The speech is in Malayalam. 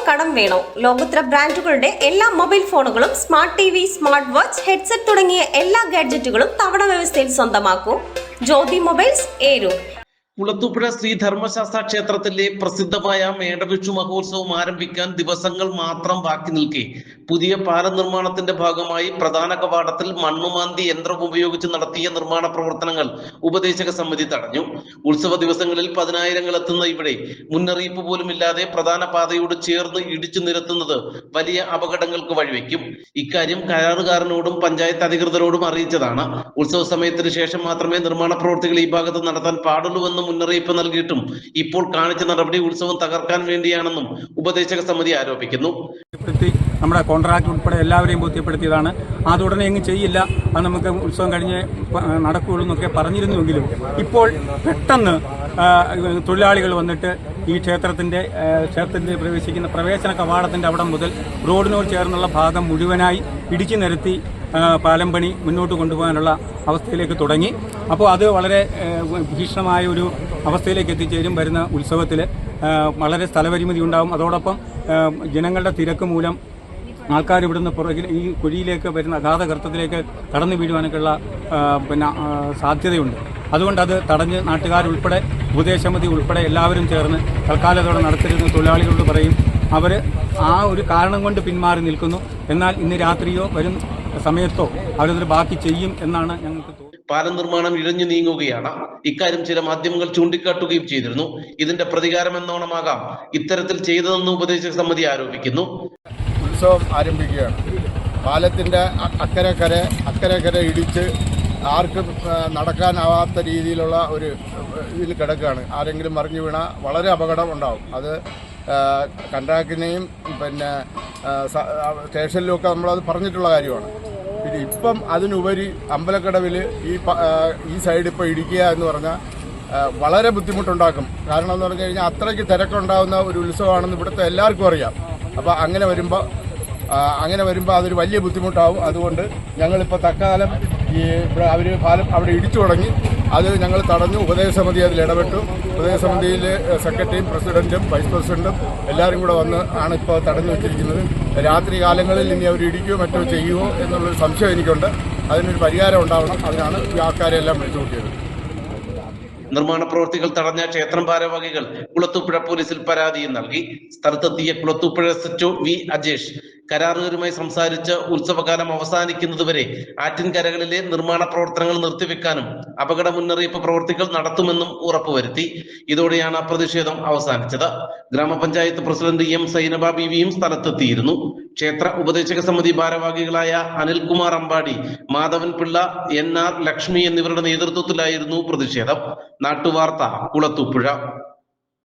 കടം വേണോ? ലോകോത്തര ബ്രാൻഡുകളുടെ എല്ലാ മൊബൈൽ ഫോണുകളും smart TV, smart watch, headset തുടങ്ങിയ എല്ലാ ഗാഡ്ജറ്റുകളും തവണ വ്യവസ്ഥയിൽ സ്വന്തമാക്കൂ. ജ്യോതി മൊബൈൽസ്, ഏരൂർ. കുളത്തൂപ്പുഴ ശ്രീ ധർമ്മശാസ്ത്ര ക്ഷേത്രത്തിലെ പ്രസിദ്ധമായ മേടവിഷു മഹോത്സവം ആരംഭിക്കാൻ ദിവസങ്ങൾ മാത്രം ബാക്കി നിൽക്കെ പുതിയ പാലം നിർമ്മാണത്തിന്റെ ഭാഗമായി പ്രധാന കവാടത്തിൽ മണ്ണുമാന്തി യന്ത്രം ഉപയോഗിച്ച് നടത്തിയ നിർമ്മാണ പ്രവർത്തനങ്ങൾ ഉപദേശക സമിതി തടഞ്ഞു. ഉത്സവ ദിവസങ്ങളിൽ പതിനായിരങ്ങൾ എത്തുന്ന ഇവിടെ മുന്നറിയിപ്പ് പോലും ഇല്ലാതെ പ്രധാന പാതയോട് ചേർന്ന് ഇടിച്ചു നിരത്തുന്നത് വലിയ അപകടങ്ങൾക്ക് വഴിവെക്കും. ഇക്കാര്യം കരാറുകാരനോടും പഞ്ചായത്ത് അധികൃതരോടും അറിയിച്ചതാണ്. ഉത്സവ സമയത്തിന് ശേഷം മാത്രമേ നിർമ്മാണ പ്രവൃത്തികൾ ഈ ഭാഗത്ത് നടത്താൻ പാടുള്ളൂവെന്നും മുന്നറിയിപ്പ് നൽകിയിട്ടും ഇപ്പോൾ കാണിച്ച നടപടി ഉത്സവം തകർക്കാൻ വേണ്ടിയാണെന്നും ഉപദേശക സമിതി ആരോപിക്കുന്നു. നമ്മുടെ കോൺട്രാക്ട് ഉൾപ്പെടെ എല്ലാവരെയും ബോധ്യപ്പെടുത്തിയതാണ്. അത് ഉടനെ എങ്ങും ചെയ്യില്ല, അത് നമുക്ക് ഉത്സവം കഴിഞ്ഞ് നടക്കുകയുള്ളൂ എന്നൊക്കെ പറഞ്ഞിരുന്നുവെങ്കിലും ഇപ്പോൾ പെട്ടെന്ന് തൊഴിലാളികൾ വന്നിട്ട് ഈ ക്ഷേത്രത്തിൽ പ്രവേശിക്കുന്ന പ്രവേശന കവാടത്തിൻ്റെ അവിടം മുതൽ റോഡിനോട് ചേർന്നുള്ള ഭാഗം മുഴുവനായി ഇടിച്ചു നിരത്തി പാലം പണി മുന്നോട്ട് കൊണ്ടുപോകാനുള്ള അവസ്ഥയിലേക്ക് തുടങ്ങി. അപ്പോൾ അത് വളരെ ഭീഷണമായ ഒരു അവസ്ഥയിലേക്ക് എത്തിച്ചേരും. വരുന്ന ഉത്സവത്തിൽ വളരെ സ്ഥലപരിമിതി ഉണ്ടാകും. അതോടൊപ്പം ജനങ്ങളുടെ തിരക്ക് മൂലം ആൾക്കാർ ഇവിടുന്ന് പുറകിൽ ഈ കുഴിയിലേക്ക് വരുന്ന അഗാധഗർത്തത്തിലേക്ക് കടന്നു വീഴുവാനൊക്കെയുള്ള സാധ്യതയുണ്ട്. അതുകൊണ്ട് അത് തടഞ്ഞ് നാട്ടുകാരുൾപ്പെടെ ഉപദേശസമിതി ഉൾപ്പെടെ എല്ലാവരും ചേർന്ന് തൽക്കാലത്തോടെ നടത്തിയിരുന്ന തൊഴിലാളികളോട് പറയും. അവർ ആ ഒരു കാരണം കൊണ്ട് പിന്മാറി നിൽക്കുന്നു. എന്നാൽ ഇന്ന് രാത്രിയോ വരും സമയത്തോ അവരത് ബാക്കി ചെയ്യും എന്നാണ് ഞങ്ങൾക്ക് തോന്നുന്നത്. പാലം നിർമ്മാണം ഇഴഞ്ഞു നീങ്ങുകയാണ്. ഇക്കാര്യം ചില മാധ്യമങ്ങൾ ചൂണ്ടിക്കാട്ടുകയും ചെയ്തിരുന്നു. ഇതിന്റെ പ്രതികാരം എന്നോണമാകാം ഇത്തരത്തിൽ ചെയ്തതെന്ന് ഉപദേശക സമിതി ആരോപിക്കുന്നു. ഉത്സവം ആരംഭിക്കുകയാണ്. പാലത്തിന്റെ അക്കരെ ഇടിച്ച് ആർക്കും നടക്കാനാവാത്ത രീതിയിലുള്ള ഒരു ഇതിൽ കിടക്കുകയാണ്. ആരെങ്കിലും മറിഞ്ഞു വീണാൽ വളരെ അപകടം ഉണ്ടാവും. അത് കൺട്രാക്ടിനെയും സ്റ്റേഷനിലുമൊക്കെ നമ്മളത് പറഞ്ഞിട്ടുള്ള കാര്യമാണ്. പിന്നെ ഇപ്പം അതിനുപരി അമ്പലക്കടവിൽ ഈ സൈഡ് ഇപ്പോൾ ഇടിക്കുക എന്ന് പറഞ്ഞാൽ വളരെ ബുദ്ധിമുട്ടുണ്ടാക്കും. കാരണം എന്ന് പറഞ്ഞു കഴിഞ്ഞാൽ അത്രയ്ക്ക് തിരക്കുണ്ടാകുന്ന ഒരു ഉത്സവമാണെന്ന് ഇവിടുത്തെ എല്ലാവർക്കും അറിയാം. അപ്പോൾ അങ്ങനെ വരുമ്പോൾ അതൊരു വലിയ ബുദ്ധിമുട്ടാവും. അതുകൊണ്ട് ഞങ്ങളിപ്പോൾ തൽക്കാലം അവർ പാലം അവിടെ ഇടിച്ചു തുടങ്ങി. അത് ഞങ്ങൾ തടഞ്ഞു. ഉപദേശസമിതി അതിൽ ഇടപെട്ടു. ഉപദേശസമിതിയിൽ സെക്രട്ടറിയും പ്രസിഡന്റും വൈസ് പ്രസിഡന്റും എല്ലാവരും കൂടെ വന്ന് ആണ് ഇപ്പോൾ തടഞ്ഞു വെച്ചിരിക്കുന്നത്. രാത്രി കാലങ്ങളിൽ ഇനി അവർ ഇടിക്കുകയോ മറ്റോ ചെയ്യുമോ എന്നുള്ളൊരു സംശയം എനിക്കുണ്ട്. അതിനൊരു പരിഹാരം ഉണ്ടാവണം. അതിനാണ് ഈ ആൾക്കാരെല്ലാം വിളിച്ചു കൂട്ടിയത്. നിർമ്മാണ പ്രവൃത്തികൾ തടഞ്ഞ ക്ഷേത്രം ഭാരവാഹികൾ കുളത്തൂപ്പുഴ പോലീസിൽ പരാതിയും നൽകി. സ്ഥലത്തെത്തിയ കുളത്തൂപ്പുഴ SHO V അജേഷ് കരാറുകാരുമായി സംസാരിച്ച് ഉത്സവകാലം അവസാനിക്കുന്നതുവരെ ആറ്റിൻകരകളിലെ നിർമ്മാണ പ്രവർത്തനങ്ങൾ നിർത്തിവെക്കാനും അപകട മുന്നറിയിപ്പ് പ്രവൃത്തികൾ നടത്തുമെന്നും ഉറപ്പുവരുത്തി. ഇതോടെയാണ് പ്രതിഷേധം അവസാനിച്ചത്. ഗ്രാമപഞ്ചായത്ത് പ്രസിഡന്റ് M സൈനബ ബീവിയും സ്ഥലത്തെത്തിയിരുന്നു. ക്ഷേത്ര ഉപദേശക സമിതി ഭാരവാഹികളായ അനിൽകുമാർ അമ്പാടി, മാധവൻ പിള്ള, NR ലക്ഷ്മി എന്നിവരുടെ നേതൃത്വത്തിലായിരുന്നു പ്രതിഷേധം. നാട്ടുവാർത്ത, കുളത്തൂപ്പുഴ.